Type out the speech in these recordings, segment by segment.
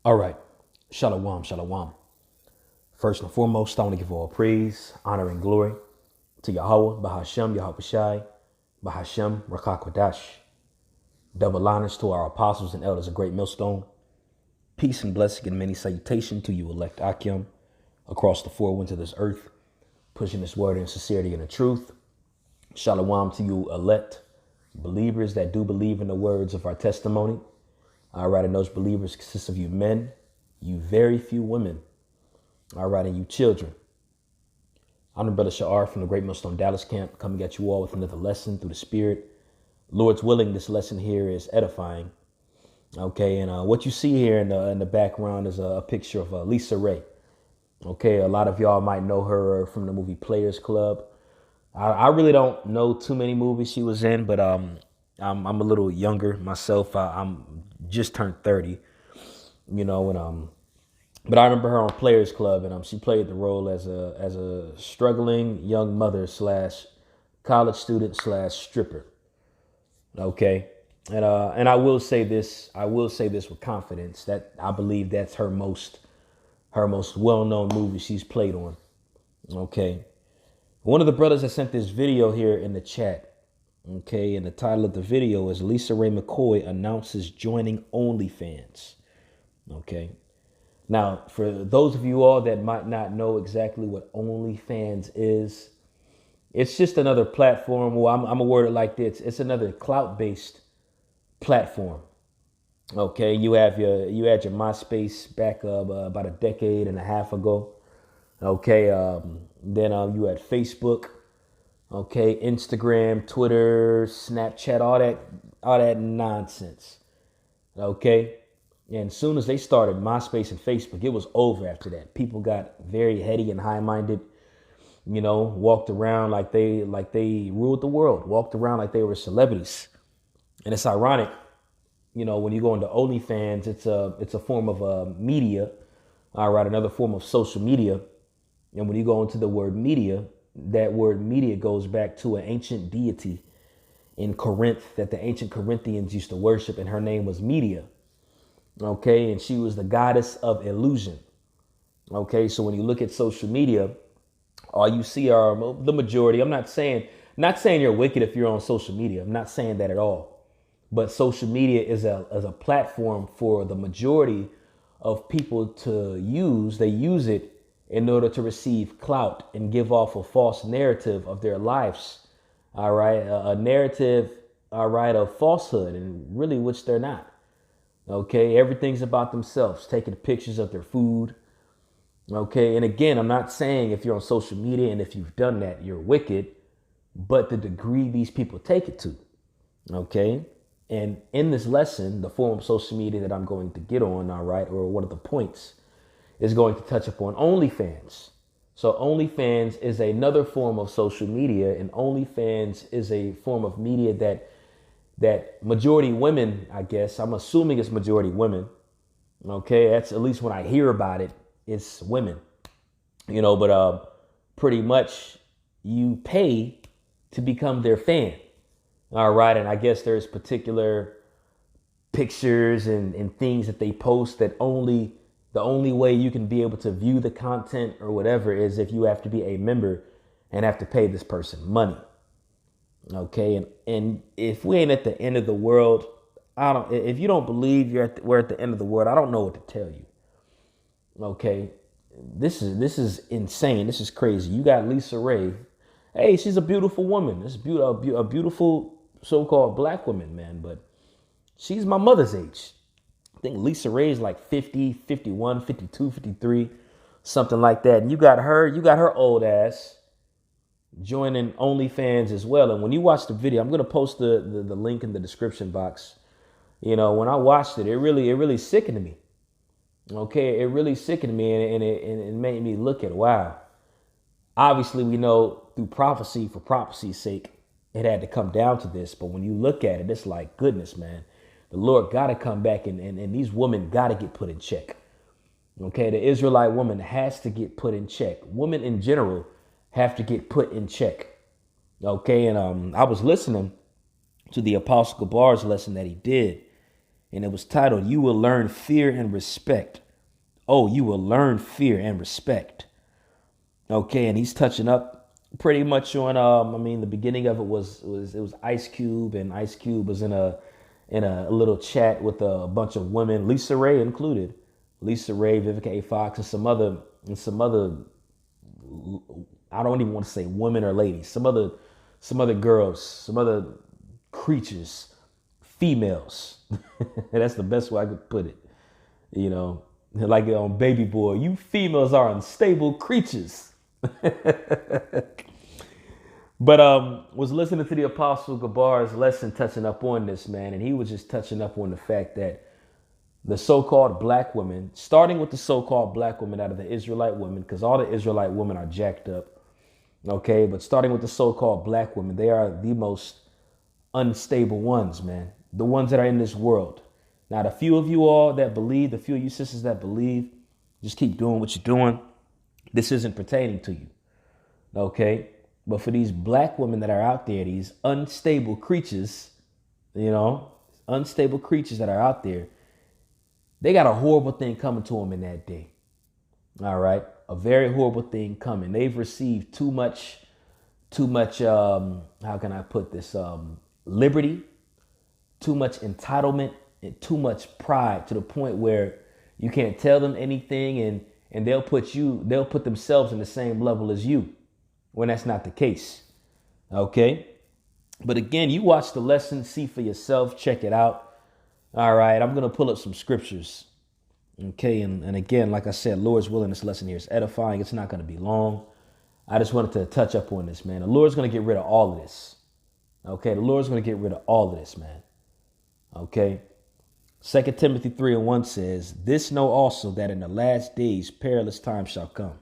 All right. Shalom, shalom. First and foremost, I want to give all praise, honor, and glory to Yahweh, Bahashem, Yahweh Shai, Bahashem, Rakakwadash. Double honors to our apostles and elders of Great Millstone. Peace and blessing and many salutation to you, elect Akim, across the four winds of this earth, pushing this word in sincerity and in truth. Shalom to you, elect believers that do believe in the words of our testimony. All right, and those believers consist of you men, you very few women. All right, and you children. I'm the brother Sha'ar from the Great Millstone Dallas camp, coming at you all with another lesson through the Spirit. Lord's willing, this lesson here is edifying. Okay, and what you see here in the background is a picture of Lisa Ray. Okay, a lot of y'all might know her from the movie Players Club. I really don't know too many movies she was in, but I'm a little younger myself. I'm just turned 30, and but I remember her on Players Club, and she played the role as a struggling young mother slash college student slash stripper. Okay, and I will say this with confidence that I believe that's her most well-known movie she's played on. Okay, one of the brothers that sent this video here in the chat. Okay, and the title of the video is Lisa Ray McCoy announces joining OnlyFans. Okay. Now, for those of you all that might not know exactly what OnlyFans is, it's just another platform. Well, I'm gonna word it like this: it's another clout-based platform. Okay, you had your MySpace back about a decade and a half ago. Okay, then you had Facebook. Okay, Instagram, Twitter, Snapchat, all that nonsense. Okay. And as soon as they started MySpace and Facebook, it was over after that. People got very heady and high-minded, walked around like they ruled the world, walked around like they were celebrities. And it's ironic, when you go into OnlyFans, it's a form of media, all right, another form of social media. And when you go into the word media, that word media goes back to an ancient deity in Corinth that the ancient Corinthians used to worship, and her name was Media. Okay, and she was the goddess of illusion. Okay, so when you look at social media, all you see are the majority. I'm not saying you're wicked if you're on social media. I'm not saying that at all. But social media is a platform for the majority of people to use. They use it in order to receive clout and give off a false narrative of their lives. All right, a narrative, all right, of falsehood, and really which they're not. Okay, everything's about themselves, taking pictures of their food. Okay, and again, I'm not saying if you're on social media and if you've done that, you're wicked, but the degree these people take it to. Okay, and in this lesson, the form of social media that I'm going to get on, all right, or one of the points is going to touch upon OnlyFans. So OnlyFans is another form of social media, and OnlyFans is a form of media that majority women, I guess, I'm assuming it's majority women. Okay, that's at least when I hear about it, it's women. But pretty much you pay to become their fan. All right, and I guess there's particular pictures and things that they post that the only way you can be able to view the content or whatever is if you have to be a member and have to pay this person money. Okay, and if we ain't at the end of the world, if you don't believe we're at the end of the world, I don't know what to tell you. Okay, this is insane. This is crazy. You got Lisa Ray. Hey, she's a beautiful woman. This is a beautiful so-called black woman, man, but she's my mother's age. I think Lisa Ray is like 50, 51, 52, 53, something like that. And you got her old ass joining OnlyFans as well. And when you watch the video, I'm going to post the link in the description box. When I watched it, it really sickened me. Okay, it really sickened me, and it made me look at, wow. Obviously, we know through prophecy, for prophecy's sake, it had to come down to this. But when you look at it, it's like, goodness, man, the Lord got to come back, and these women got to get put in check. Okay, the Israelite woman has to get put in check. Women in general have to get put in check. Okay, and I was listening to the Apostle Gabar's lesson that he did, and it was titled, You Will Learn Fear and Respect. Oh, you will learn fear and respect. Okay, and he's touching up pretty much on the beginning of it was Ice Cube, and Ice Cube was in a little chat with a bunch of women, Lisa Ray included. Lisa Ray, Vivica A. Fox, and some other I don't even want to say women or ladies, some other girls, some other creatures, females. That's the best way I could put it. You know, like on Baby Boy, you females are unstable creatures. But was listening to the Apostle Gabar's lesson touching up on this, man, and he was just touching up on the fact that the so-called black women, starting with the so-called black women out of the Israelite women, because all the Israelite women are jacked up, okay, but starting with the so-called black women, they are the most unstable ones, man, the ones that are in this world. Now, the few of you all that believe, the few of you sisters that believe, just keep doing what you're doing. This isn't pertaining to you, okay? But for these black women that are out there, these unstable creatures, unstable creatures that are out there, they got a horrible thing coming to them in that day. All right. A very horrible thing coming. They've received too much, how can I put this? Liberty, too much entitlement, and too much pride to the point where you can't tell them anything, and they'll put themselves in the same level as you when that's not the case. Okay. But again, you watch the lesson, see for yourself, check it out. All right, I'm going to pull up some scriptures. Okay, and again, like I said, Lord's willing, this lesson here is edifying. It's not going to be long. I just wanted to touch up on this, man. The Lord's going to get rid of all of this. Okay, the Lord's going to get rid of all of this, man. Okay, 2 Timothy 3:1 says, This know also that in the last days perilous times shall come.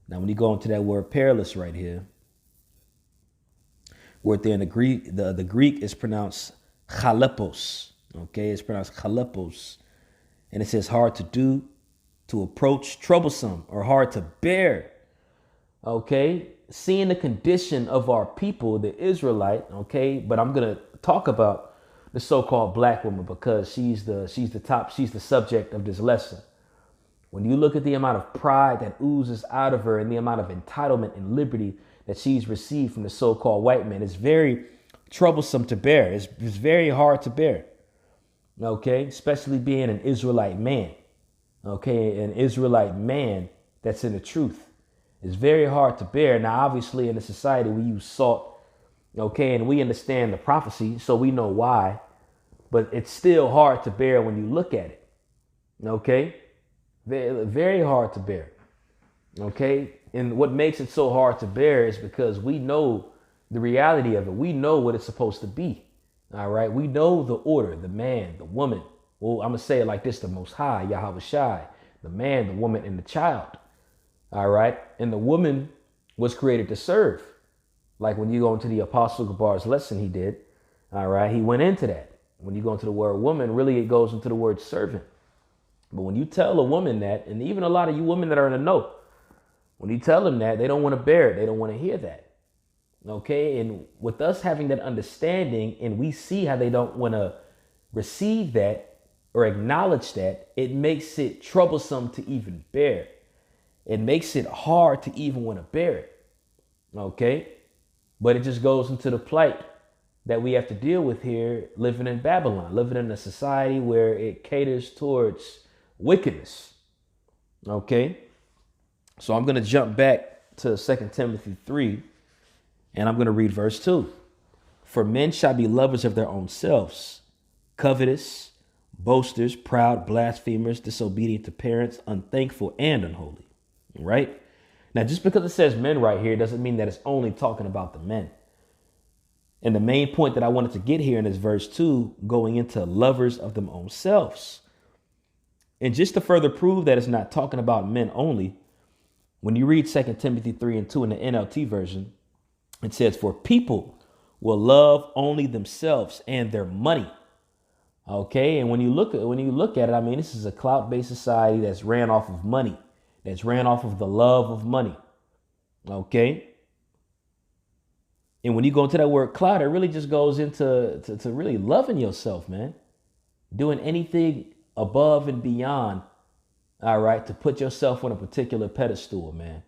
Now, when you go into that word perilous right here, word there in the Greek, the Greek is pronounced chalepos. Okay, it's pronounced chalepos. And it says hard to do, to approach, troublesome, or hard to bear. Okay, seeing the condition of our people, the Israelite. Okay, but I'm gonna talk about the so-called black woman because she's the subject of this lesson. When you look at the amount of pride that oozes out of her and the amount of entitlement and liberty that she's received from the so-called white man, it's very troublesome to bear. It's very hard to bear. Okay, especially being an Israelite man. Okay, an Israelite man that's in the truth. It's very hard to bear. Now, obviously, in a society we use salt, okay, and we understand the prophecy, so we know why. But it's still hard to bear when you look at it. Okay, very, very hard to bear. Okay, and what makes it so hard to bear is because we know the reality of it. We know what it's supposed to be. All right. We know the order, the man, the woman. Well, I'm going to say it like this, the Most High, Yahweh Shai, the man, the woman, and the child. All right. And the woman was created to serve. Like when you go into the Apostle Gabar's lesson he did. All right. He went into that. When you go into the word woman, really it goes into the word servant. But when you tell a woman that, and even a lot of you women that are in the know, when you tell them that, they don't want to bear it. They don't want to hear that. Okay, and with us having that understanding and we see how they don't want to receive that or acknowledge that, it makes it troublesome to even bear. It makes it hard to even want to bear it. Okay, but it just goes into the plight that we have to deal with here, living in Babylon, living in a society where it caters towards wickedness. Okay, so I'm going to jump back to 2 Timothy 3. And I'm going to read verse 2. For men shall be lovers of their own selves, covetous, boasters, proud, blasphemers, disobedient to parents, unthankful, and unholy. Right? Now, just because it says men right here doesn't mean that it's only talking about the men. And the main point that I wanted to get here in this verse 2, going into lovers of their own selves. And just to further prove that it's not talking about men only, when you read 2 Timothy 3:2 in the NLT version, it says, for people will love only themselves and their money. Okay. And when you look at it, I mean, this is a clout-based society that's ran off of money, that's ran off of the love of money. Okay. And when you go into that word clout, it really just goes into really loving yourself, man. doing anything above and beyond, all right, to put yourself on a particular pedestal, man.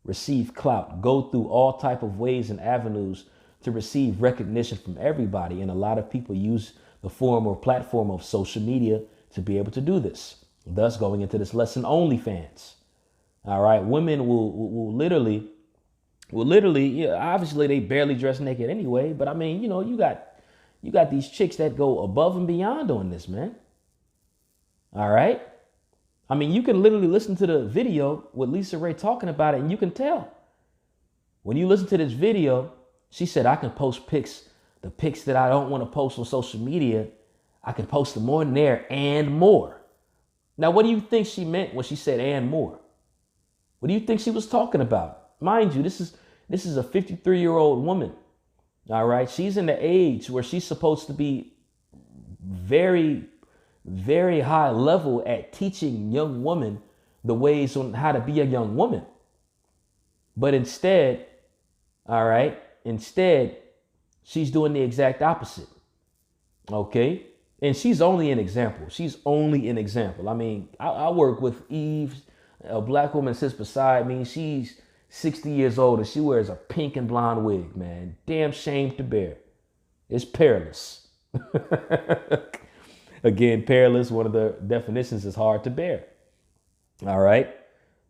Receive clout, go through all type of ways and avenues to receive recognition from everybody. And a lot of people use the form or platform of social media to be able to do this. Thus, going into this lesson, OnlyFans. All right, women will literally, yeah, obviously they barely dress naked anyway. But I mean, you got these chicks that go above and beyond on this, man. All right. I mean, you can literally listen to the video with Lisa Ray talking about it, and you can tell. When you listen to this video, she said, I can post pics, the pics that I don't want to post on social media. I can post them on there and more. Now, what do you think she meant when she said and more? What do you think she was talking about? Mind you, this is a 53-year-old woman. All right. She's in the age where she's supposed to be very, very high level at teaching young women the ways on how to be a young woman. But instead, all right, she's doing the exact opposite. Okay. And she's only an example. She's only an example. I mean, I work with Eve, a black woman sits beside me. She's 60 years old and she wears a pink and blonde wig, man. Damn shame to bear. It's perilous. Again, perilous, one of the definitions is hard to bear. All right.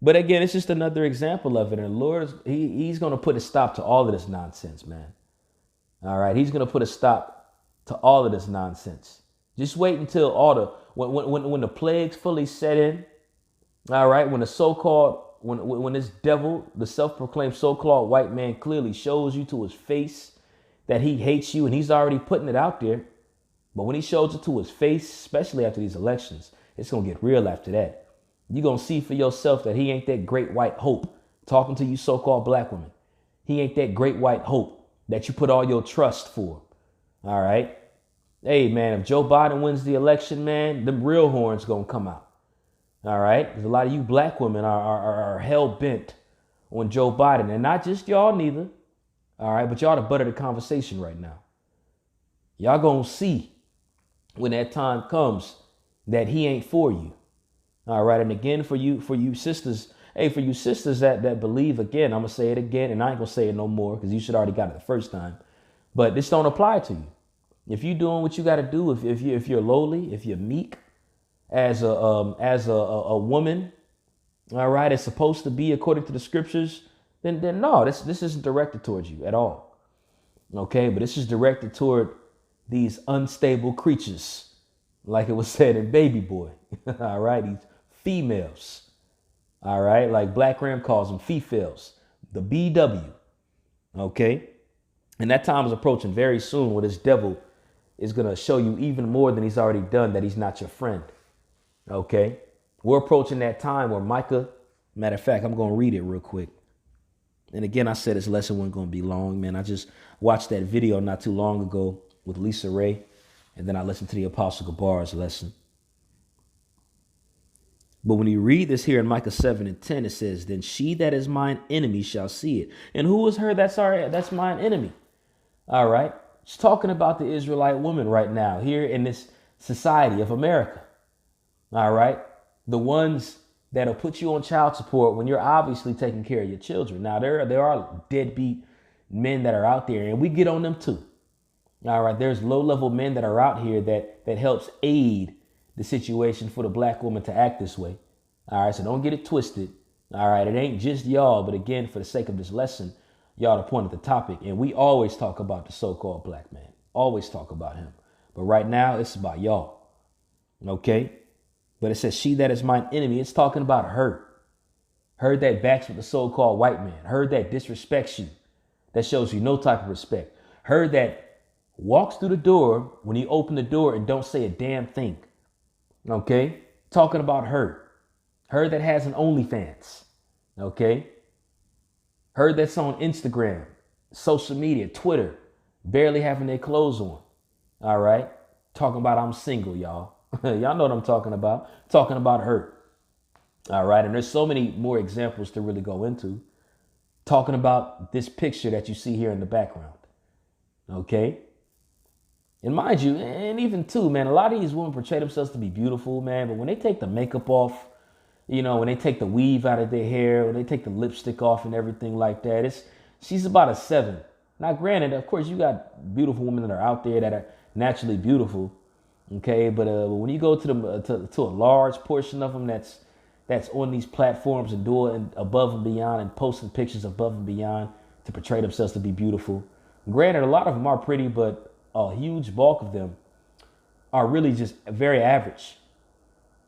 But again, it's just another example of it. And the Lord, he's going to put a stop to all of this nonsense, man. All right. He's going to put a stop to all of this nonsense. Just wait until when the plagues fully set in. All right. When the so-called, when this devil, the self-proclaimed so-called white man clearly shows you to his face that he hates you, and he's already putting it out there. But when he shows it to his face, especially after these elections, it's going to get real after that. You're going to see for yourself that he ain't that great white hope talking to you so-called black women. He ain't that great white hope that you put all your trust for. All right. Hey, man, if Joe Biden wins the election, man, them real horns going to come out. All right. There's a lot of you black women are hell bent on Joe Biden, and not just y'all neither. All right. But y'all the butt of the conversation right now. Y'all going to see when that time comes that he ain't for you. All right. And again, for you sisters, hey, for you sisters that believe, again, I'm going to say it again, and I ain't going to say it no more because you should already got it the first time. But this don't apply to you. If you're doing what you got to do, if you're lowly, if you're meek as a woman, all right, it's supposed to be according to the scriptures, then no, this isn't directed towards you at all. Okay. But this is directed toward these unstable creatures, like it was said in Baby Boy. All right. These females. All right. Like Black Ram calls them females, the BW. Okay. And that time is approaching very soon where this devil is going to show you even more than he's already done that he's not your friend. Okay. We're approaching that time where Micah, matter of fact, I'm going to read it real quick. And again, I said this lesson wasn't going to be long, man. I just watched that video not too long ago with Lisa Ray. And then I listened to the Apostle Gabar's lesson. But when you read this here in Micah 7:10, it says, then she that is mine enemy shall see it. And who is her that's mine enemy? All right. It's talking about the Israelite woman right now here in this society of America. All right. The ones that'll put you on child support when you're obviously taking care of your children. Now, there are deadbeat men that are out there, and we get on them too. All right. There's low level men that are out here that helps aid the situation for the black woman to act this way. All right. So don't get it twisted. All right. It ain't just y'all. But again, for the sake of this lesson, y'all the point of the topic. And we always talk about the so-called black man. Always talk about him. But right now it's about y'all. OK. But it says she that is mine enemy. It's talking about her. Her that backs with the so-called white man. Her that disrespects you. That shows you no type of respect. Her that walks through the door when you open the door and don't say a damn thing. OK. Talking about her. Her that has an OnlyFans. OK. Her that's on Instagram, social media, Twitter, barely having their clothes on. All right. Talking about I'm single, y'all. Y'all know what I'm talking about. Talking about her. All right. And there's so many more examples to really go into. Talking about this picture that you see here in the background. Okay. And mind you, and even too, man, a lot of these women portray themselves to be beautiful, man. But when they take the makeup off, when they take the weave out of their hair, when they take the lipstick off and everything like that, she's about a 7. Now, granted, of course, you got beautiful women that are out there that are naturally beautiful, okay. But when you go to to a large portion of them that's on these platforms and doing above and beyond and posting pictures above and beyond to portray themselves to be beautiful. Granted, a lot of them are pretty, but a huge bulk of them are really just very average.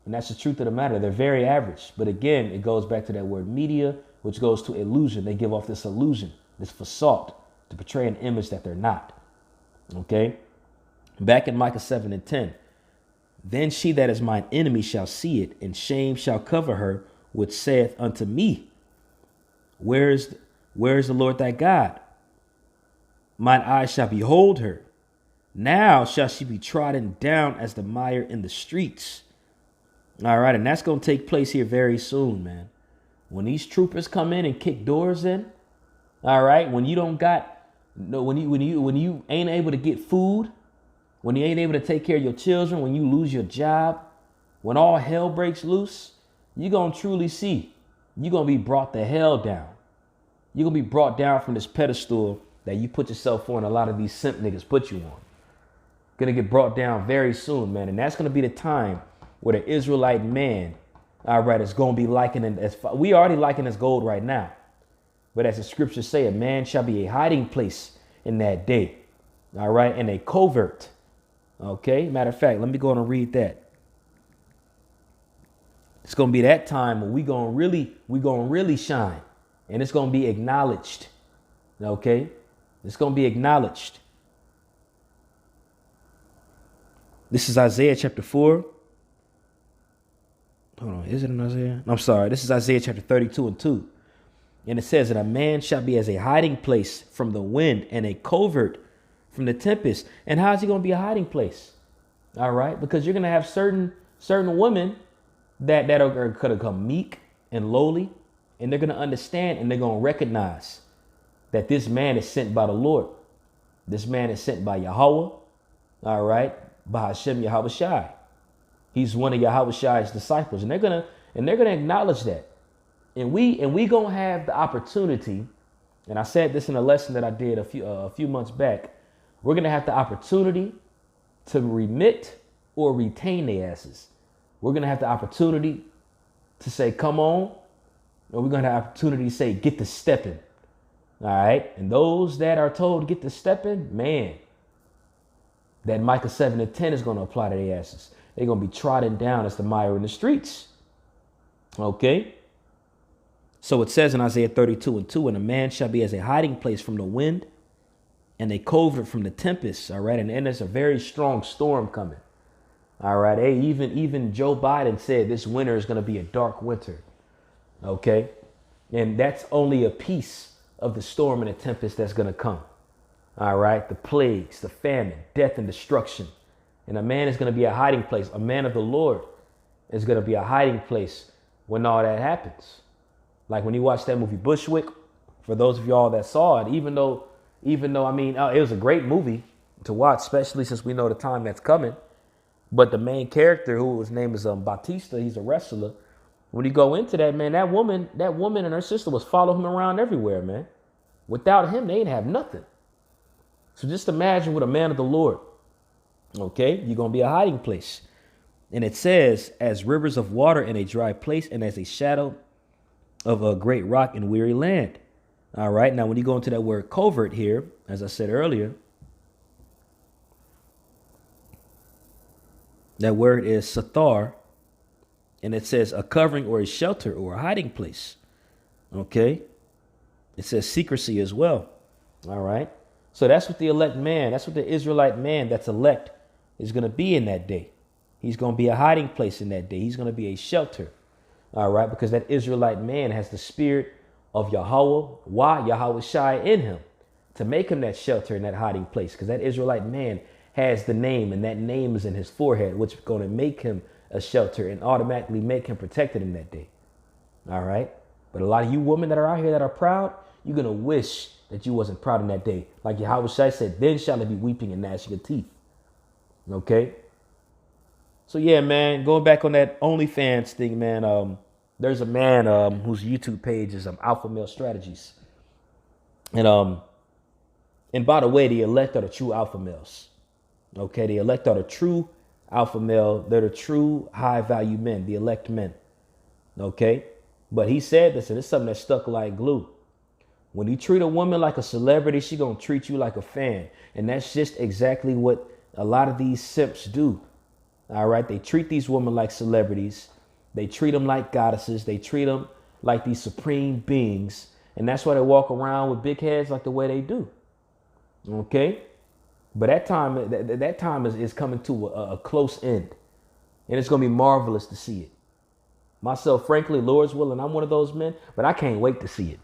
And that's the truth of the matter. They're very average. But again, it goes back to that word media, which goes to illusion. They give off this illusion, this facade to portray an image that they're not. Okay? Back in Micah 7:10, then she that is mine enemy shall see it, and shame shall cover her, which saith unto me, Where is the Lord thy God? Mine eyes shall behold her. Now shall she be trodden down as the mire in the streets. All right, and that's going to take place here very soon, man. When these troopers come in and kick doors in, all right, when you ain't able to get food, when you ain't able to take care of your children, when you lose your job, when all hell breaks loose, you're going to truly see, you're going to be brought the hell down. You're going to be brought down from this pedestal that you put yourself on, a lot of these simp niggas put you on. Going to get brought down very soon, man. And that's going to be the time where the Israelite man, all right, is going to be likened as we already liken as gold right now. But as the scriptures say, a man shall be a hiding place in that day. All right, and a covert. Okay, matter of fact, let me go on and read that. It's going to be that time when we going to really shine, and it's going to be acknowledged. Okay, it's going to be acknowledged. This is Isaiah chapter 4. Hold on, is it in Isaiah? I'm sorry. This is Isaiah chapter 32:2. And it says that a man shall be as a hiding place from the wind and a covert from the tempest. And how is he going to be a hiding place? All right, because you're going to have certain women that are going to come meek and lowly, and they're going to understand and they're going to recognize that this man is sent by the Lord. This man is sent by Yahweh. All right, by Hashem Yahweh Shai. He's one of Yahweh Shai's disciples, and they're gonna acknowledge that. And we gonna have the opportunity, and I said this in a lesson that I did a few months back. We're gonna have the opportunity to remit or retain their asses. We're gonna have the opportunity to say, come on, or we're gonna have the opportunity to say, get to stepping. All right, and those that are told to get to stepping, man, that Micah 7:10 is gonna apply to their asses. They're going to be trodden down as the mire in the streets. Okay. So it says in Isaiah 32:2, and a man shall be as a hiding place from the wind and a covert from the tempest. All right. And there's a very strong storm coming. All right. Hey, even Joe Biden said this winter is going to be a dark winter. Okay. And that's only a piece of the storm and the tempest that's going to come. All right. The plagues, the famine, death and destruction. And a man is going to be a hiding place. A man of the Lord is going to be a hiding place when all that happens. Like when you watch that movie Bushwick, for those of y'all that saw it, even though, I mean, it was a great movie to watch, especially since we know the time that's coming. But the main character, whose name is Batista, he's a wrestler. When you go into that, man, that woman and her sister was following him around everywhere, man. Without him, they didn't have nothing. So just imagine with a man of the Lord. Okay, you're going to be a hiding place. And it says, as rivers of water in a dry place and as a shadow of a great rock in weary land. All right, now when you go into that word covert here, as I said earlier, that word is sathar, and it says a covering or a shelter or a hiding place. Okay, it says secrecy as well. All right, so that's what the elect man, that's what the Israelite man that's elect is going to be in that day. He's going to be a hiding place in that day. He's going to be a shelter. All right. Because that Israelite man has the spirit of Yahweh, Yahweh Shai in him to make him that shelter in that hiding place. Because that Israelite man has the name, and that name is in his forehead, which is going to make him a shelter and automatically make him protected in that day. All right. But a lot of you women that are out here that are proud, you're going to wish that you wasn't proud in that day. Like Yahweh Shai said, then shall it be weeping and gnashing of teeth. Okay. So yeah, man, going back on that OnlyFans thing, man. There's a man whose YouTube page is Alpha Male Strategies, and by the way, the elect are the true alpha males. Okay, the elect are the true alpha male. They're the true high value men, the elect men. Okay, but he said this, and it's something that stuck like glue. When you treat a woman like a celebrity, she gonna treat you like a fan, and that's just exactly what a lot of these simps do. All right, they treat these women like celebrities. They treat them like goddesses. They treat them like these supreme beings, and that's why they walk around with big heads like the way they do. Okay, but that time is coming to a close end, and it's gonna be marvelous to see it. Myself, frankly, Lord's willing, I'm one of those men, but I can't wait to see it.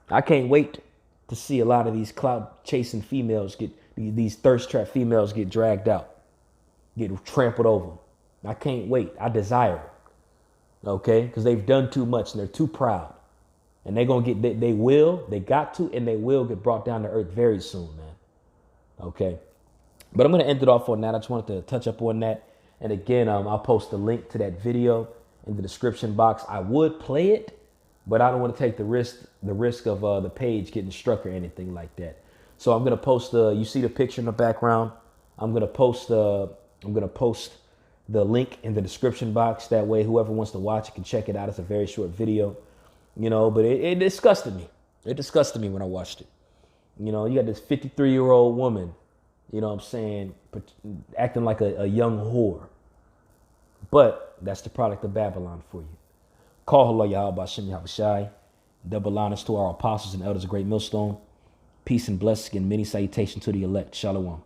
I can't wait to see a lot of these cloud chasing females these thirst trap females get dragged out, get trampled over. I can't wait. I desire it. Okay, because they've done too much and they're too proud, and they're gonna get they got to, and they will get brought down to earth very soon, man. Okay. But I'm going to end it off on that. I just wanted to touch up on that. And again, I'll post a link to that video in the description box. I would play it, but I don't want to take the risk of the page getting struck or anything like that. So I'm going to post you see the picture in the background. I'm going to post the link in the description box. That way, whoever wants to watch it can check it out. It's a very short video, but it disgusted me. It disgusted me when I watched it. You got this 53-year-old woman, what I'm saying, acting like a young whore. But that's the product of Babylon for you. Call Allah Yahweh Hashem Yahweh Shai. Double honors to our apostles and elders of Great Millstone. Peace and blessing and many salutations to the elect. Shalom.